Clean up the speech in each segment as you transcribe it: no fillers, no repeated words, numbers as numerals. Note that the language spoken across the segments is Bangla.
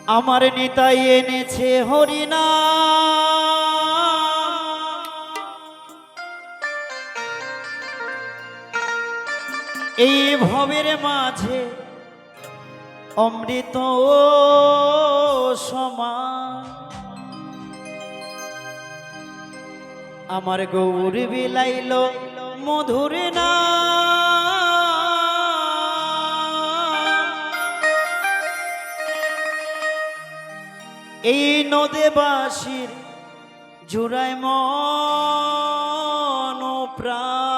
আমার নিতাই এনেছে হরিনা এই ভবের মাঝে অমৃত সমান আমার গৌর বিলাইল মধুর না এই নদেবাসীর জুড়ায় মন প্রাণ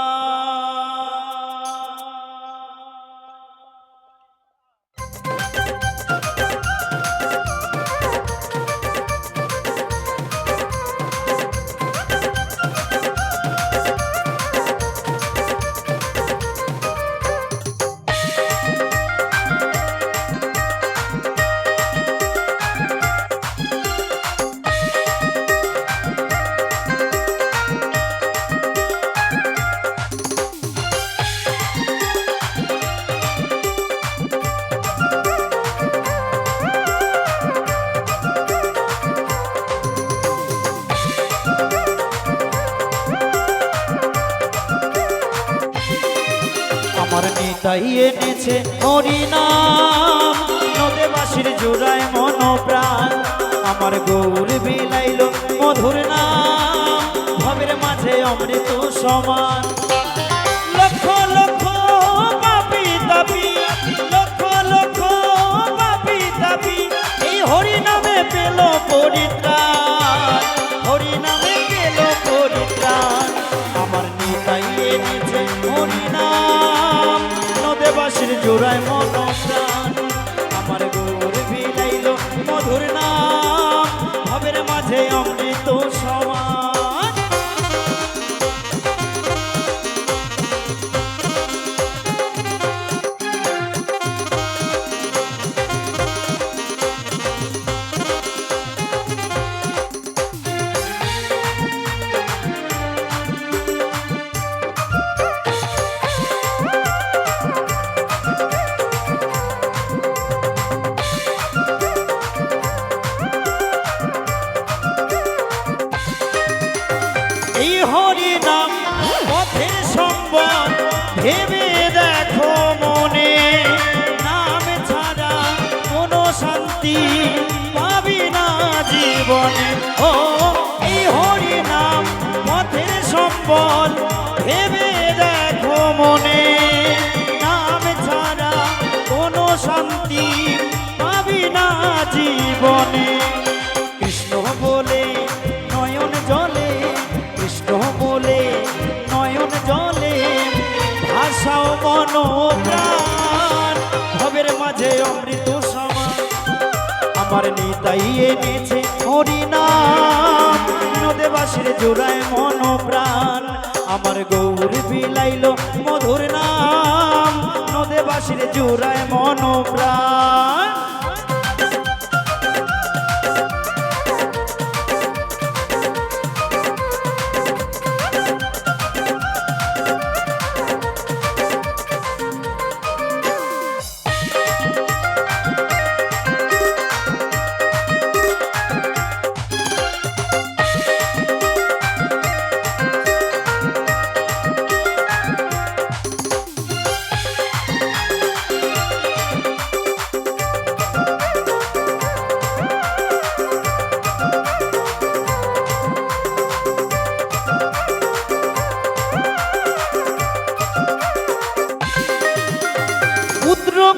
আমার নিতাই এনেছে হরিনাম নদেবাসীর জোড়ায় মন প্রাণ আমার গৌর বিলাইল মধুর নাম ভবের মাঝে অমৃত সমান লক্ষ লক্ষ পাপী তাপী লক্ষ লক্ষ পাপী তাপী এই হরিনামে পেল পরিত্রাণ হরিনামে পেল পরিত্রাণ আমার নিতাই এনেছে হরিনাম নদেবাসীর জোড়ায় মন প্রাণ আমার গৌর বিলাইল মধুর নাম ভবের মাঝে অমৃত সমান এই হরিনাম পথের সম্বল ভেবে দেখো মনে নাম ছাড়া কোনো শান্তি পাবি না জীবনে ও এই হরিনাম পথের সম্বল ভেবে দেখো মনে নাম ছাড়া কোনো শান্তি পাবি না জীবনে কৃষ্ণ বলে নয়ন জলে কৃষ্ণ বলে নয়ন জলে ভাষাও মন প্রাণ ভবের মাঝে অমৃত সমান আমার নিতাই এনেছে হরিনাম নদেবাসীর জোড়ায় মন প্রাণ আমার গৌর বিলাইল মধুর নাম নদেবাসীর জোড়ায় মন প্রাণ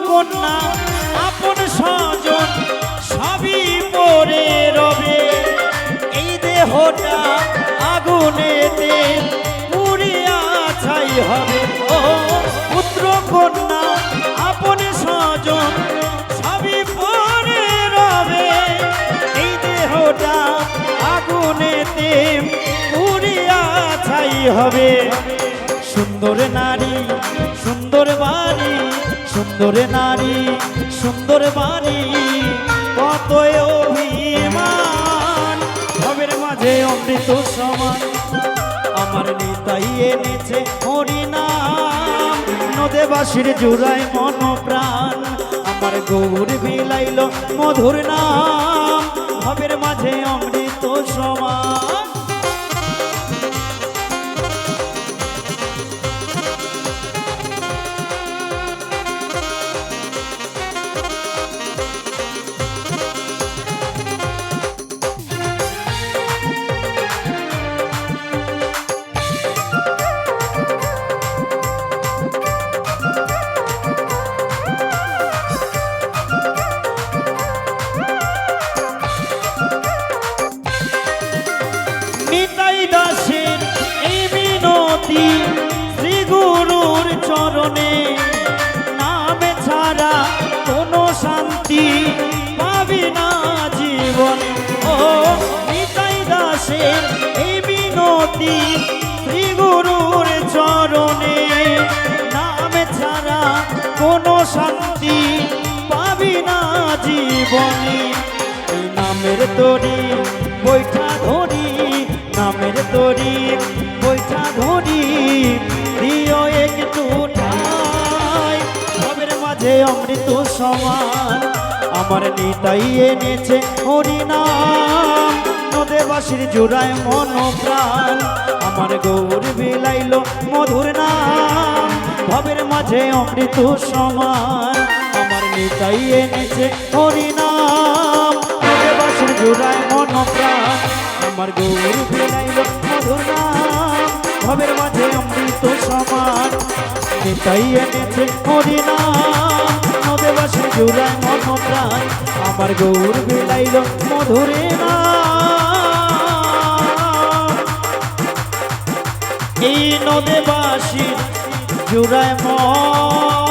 কন্যা আপন স্বজন সবই পরে রবে এই দেহটা আগুনেতে পুড়িয়া ছাই হবে ও পুত্র কন্যা আপন স্বজন সবই পরে রবে এই দেহটা আগুনেতে পুড়িয়া ছাই হবে সুন্দর নারী সুন্দর বাড়ি সুন্দর নারী সুন্দর বাড়ি কত অভিমান ভবের মাঝে অমৃত সমান আমার নিতাই এনেছে হরিনাম নদেবাসীর জোড়ায় মন প্রাণ আমার গৌর বিলাইল মধুর নাম, ভবের মাঝে অমৃত সমান। নিতাই দাসের এই মিনতি শ্রী গুরুর চরণে, নামে ছাড়া কোনো শান্তি পাবি না জীবনে। ও নিতাই দাসের এই মিনতি শ্রী গুরুর চরণে, নামে ছাড়া কোনো শান্তি পাবি না জীবনে। এই নামের তরি বৈঠা ধরি, নামের তরি বৈঠা ধরি, দিও একটু ঠাই, ভবের মাঝে অমৃত সমান। আমার নিতাই এনেছে হরিনাম, নদেবাসীর জোড়ায় মন প্রাণ। আমার গৌর বিলাইল মধুর নাম, ভবের মাঝে অমৃত সমান। আমার নিতাই এনেছে হরিনাম, নদেবাসীর জোড়ায় মন প্রাণ। আমার গৌর বিলাইল মধুর নাম, ভবের মাঝে অমৃত সমান। নিতাই এনেছে হরিনাম, নদেবাসীর জোড়ায় মন প্রাণ। আমার গৌর বিলাইল মধুর নাম, এই নদেবাসীর জোড়ায় মন